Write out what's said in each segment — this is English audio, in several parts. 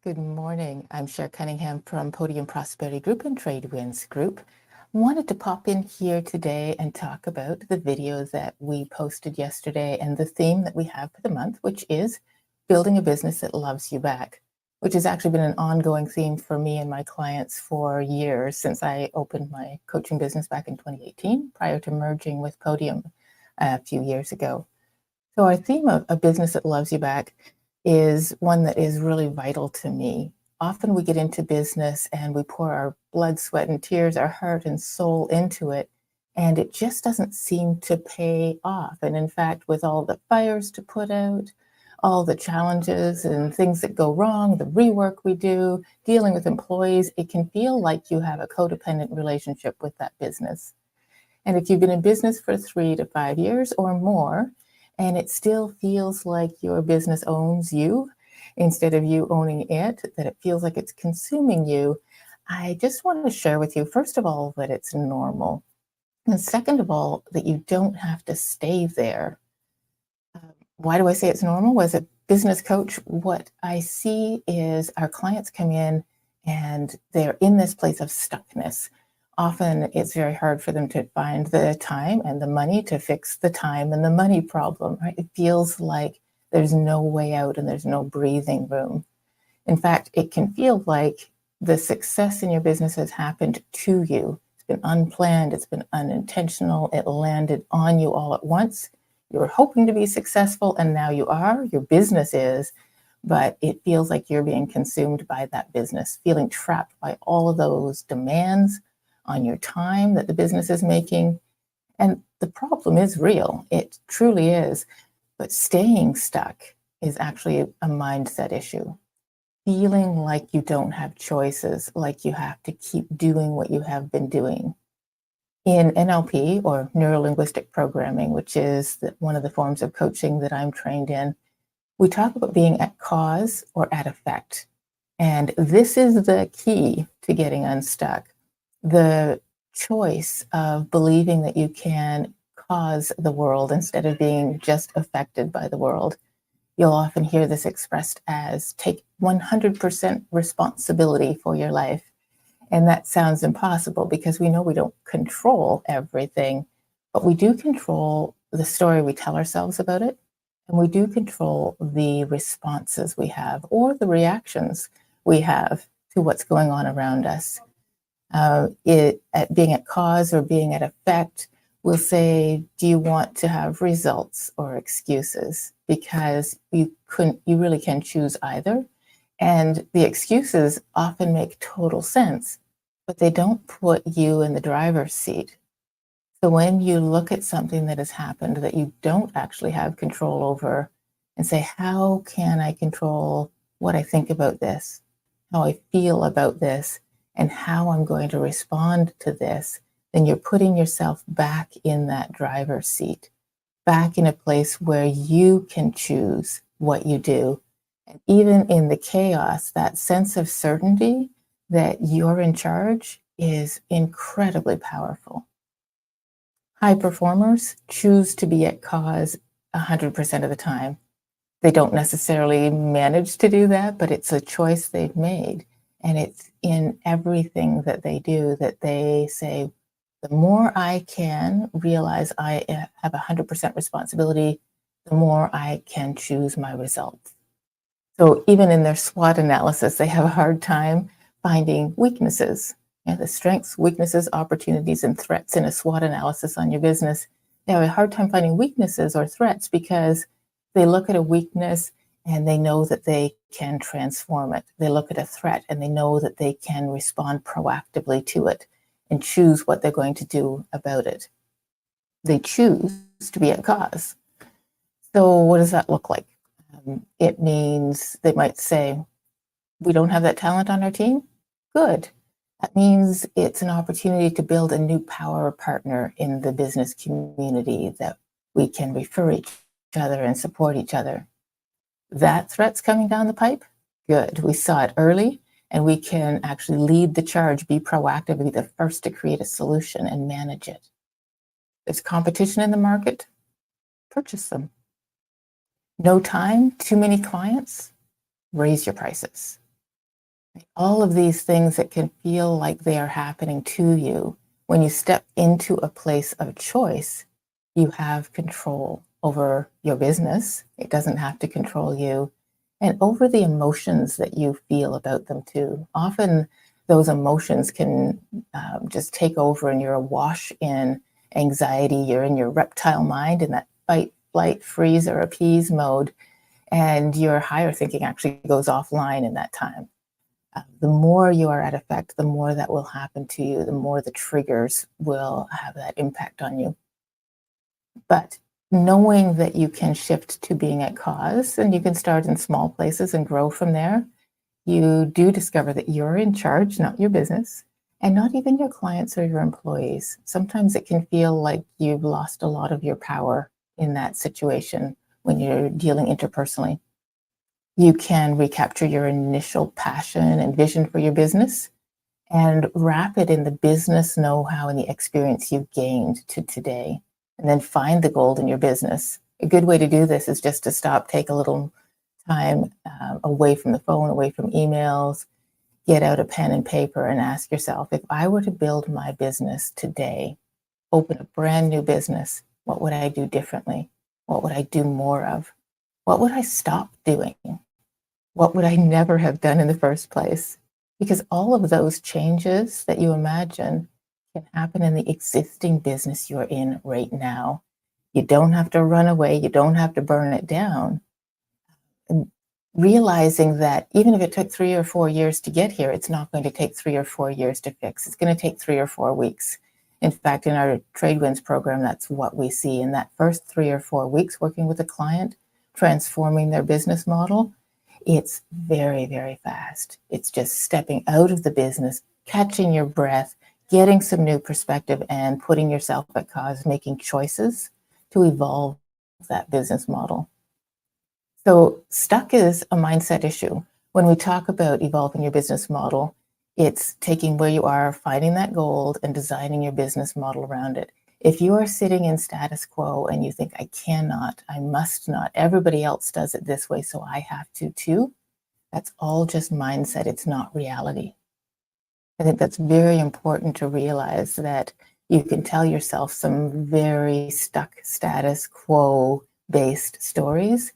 Good morning. I'm Cher Cunningham from Podium Prosperity Group and TradeWinds Group. Wanted to pop in here today and talk about the video that we posted yesterday and the theme that we have for the month, which is building a business that loves you back, which has actually been an ongoing theme for me and my clients for years since I opened my coaching business back in 2018, prior to merging with Podium a few years ago. So our theme of a business that loves you back is one that is really vital to me. Often we get into business and we pour our blood, sweat, and tears, our heart and soul into it, and it just doesn't seem to pay off. And in fact, with all the fires to put out, all the challenges and things that go wrong, the rework we do, dealing with employees, it can feel like you have a codependent relationship with that business. And if you've been in business for 3 to 5 years or more, and it still feels like your business owns you instead of you owning it, that it feels like it's consuming you, I just want to share with you, first of all, that it's normal. And second of all, that you don't have to stay there. Why do I say it's normal? As a business coach, what I see is our clients come in and they're in this place of stuckness. Often it's very hard for them to find the time and the money to fix the time and the money problem, right? It feels like there's no way out and there's no breathing room. In fact, it can feel like the success in your business has happened to you. It's been unplanned, it's been unintentional, it landed on you all at once. You were hoping to be successful and now you are, your business is, but it feels like you're being consumed by that business, feeling trapped by all of those demands on your time that the business is making. And the problem is real, it truly is, but staying stuck is actually a mindset issue. Feeling like you don't have choices, like you have to keep doing what you have been doing. In NLP, or Neuro-Linguistic Programming, which is one of the forms of coaching that I'm trained in, we talk about being at cause or at effect. And this is the key to getting unstuck. The choice of believing that you can cause the world instead of being just affected by the world. You'll often hear this expressed as take 100% responsibility for your life. And that sounds impossible because we know we don't control everything, but we do control the story we tell ourselves about it. And we do control the responses we have or the reactions we have to what's going on around us. Being at cause or being at effect, we'll say, do you want to have results or excuses? Because you really can choose either. And the excuses often make total sense, but they don't put you in the driver's seat. So when you look at something that has happened that you don't actually have control over and say, how can I control what I think about this, how I feel about this, and how I'm going to respond to this, then you're putting yourself back in that driver's seat, back in a place where you can choose what you do. And even in the chaos, that sense of certainty that you're in charge is incredibly powerful. High performers choose to be at cause 100% of the time. They don't necessarily manage to do that, but it's a choice they've made. And it's in everything that they do that they say, the more I can realize I have 100% responsibility, the more I can choose my results. So even in their SWOT analysis, they have a hard time finding weaknesses. The strengths, weaknesses, opportunities, and threats in a SWOT analysis on your business. They have a hard time finding weaknesses or threats because they look at a weakness and they know that they can transform it. They look at a threat and they know that they can respond proactively to it and choose what they're going to do about it. They choose to be at cause. So what does that look like? It means they might say, we don't have that talent on our team? Good. That means it's an opportunity to build a new power partner in the business community that we can refer each other and support each other. That threat's coming down the pipe? Good. We saw it early and we can actually lead the charge, be proactive, be the first to create a solution and manage it. There's competition in the market, purchase them. No time, too many clients, raise your prices. All of these things that can feel like they are happening to you, when you step into a place of choice, you have control over your business. It doesn't have to control you, and over the emotions that you feel about them too. Often those emotions can just take over, and you're awash in anxiety. You're in your reptile mind in that fight, flight, freeze, or appease mode, and your higher thinking actually goes offline in that time. The more you are at effect, the more that will happen to you, the more the triggers will have that impact on you. But knowing that you can shift to being at cause, and you can start in small places and grow from there, you do discover that you're in charge, not your business, and not even your clients or your employees. Sometimes it can feel like you've lost a lot of your power in that situation when you're dealing interpersonally. You can recapture your initial passion and vision for your business and wrap it in the business know-how and the experience you've gained to today, and then find the gold in your business. A good way to do this is just to stop, take a little time away from the phone, away from emails, get out a pen and paper and ask yourself, if I were to build my business today, open a brand new business, what would I do differently? What would I do more of? What would I stop doing? What would I never have done in the first place? Because all of those changes that you imagine can happen in the existing business you're in right now. You don't have to run away, you don't have to burn it down. And realizing that even if it took 3 or 4 years to get here, it's not going to take 3 or 4 years to fix. It's going to take 3 or 4 weeks. In fact, in our TradeWinds program, that's what we see. In that first 3 or 4 weeks working with a client, transforming their business model, it's very, very fast. It's just stepping out of the business, catching your breath, getting some new perspective, and putting yourself at cause, making choices to evolve that business model. So, stuck is a mindset issue. When we talk about evolving your business model, it's taking where you are, finding that gold, and designing your business model around it. If you are sitting in status quo and you think, I cannot, I must not, everybody else does it this way, so I have to too, that's all just mindset. It's not reality. I think that's very important to realize, that you can tell yourself some very stuck status quo based stories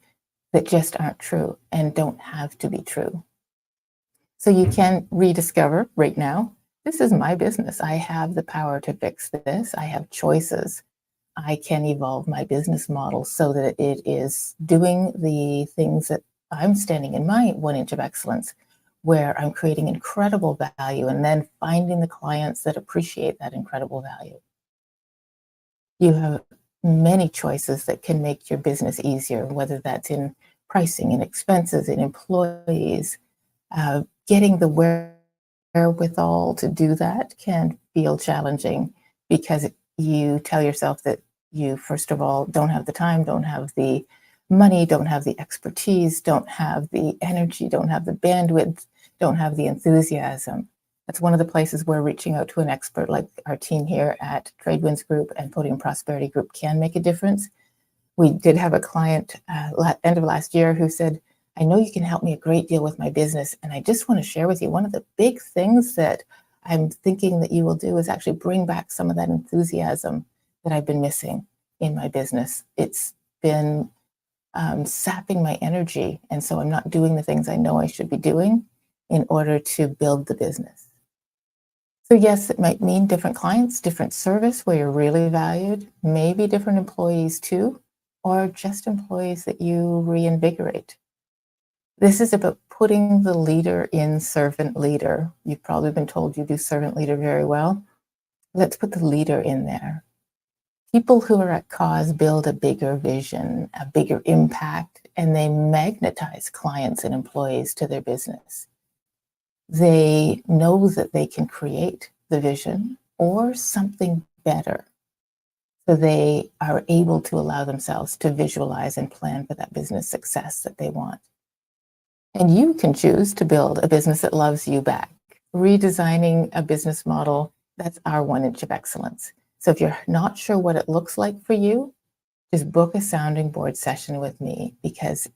that just aren't true and don't have to be true. So you can rediscover right now, this is my business. I have the power to fix this. I have choices. I can evolve my business model so that it is doing the things that I'm standing in my 1 inch of excellence, where I'm creating incredible value and then finding the clients that appreciate that incredible value. You have many choices that can make your business easier, whether that's in pricing, in expenses, in employees. Getting the wherewithal to do that can feel challenging, because you tell yourself that you, first of all, don't have the time, don't have the money, don't have the expertise, don't have the energy, don't have the bandwidth, don't have the enthusiasm. That's one of the places where reaching out to an expert like our team here at TradeWinds Group and Podium Prosperity Group can make a difference. We did have a client end of last year who said, I know you can help me a great deal with my business, and I just want to share with you, one of the big things that I'm thinking that you will do is actually bring back some of that enthusiasm that I've been missing in my business. It's been sapping my energy, and so I'm not doing the things I know I should be doing in order to build the business. So yes, it might mean different clients, different service where you're really valued, maybe different employees too, or just employees that you reinvigorate. This is about putting the leader in servant leader. You've probably been told you do servant leader very well. Let's put the leader in there. People who are at cause build a bigger vision, a bigger impact, and they magnetize clients and employees to their business. They know that they can create the vision or something better. So they are able to allow themselves to visualize and plan for that business success that they want. And you can choose to build a business that loves you back. Redesigning a business model, that's our 1 inch of excellence. So if you're not sure what it looks like for you, just book a sounding board session with me, because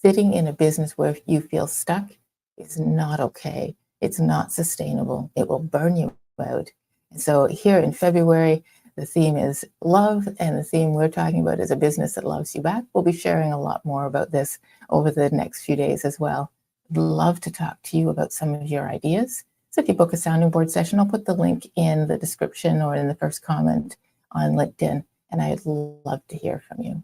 sitting in a business where you feel stuck is not okay. It's not sustainable. It will burn you out. And so here in February, the theme is love, and the theme we're talking about is a business that loves you back. We'll be sharing a lot more about this over the next few days as well. I'd love to talk to you about some of your ideas. So if you book a sounding board session, I'll put the link in the description or in the first comment on LinkedIn, and I'd love to hear from you.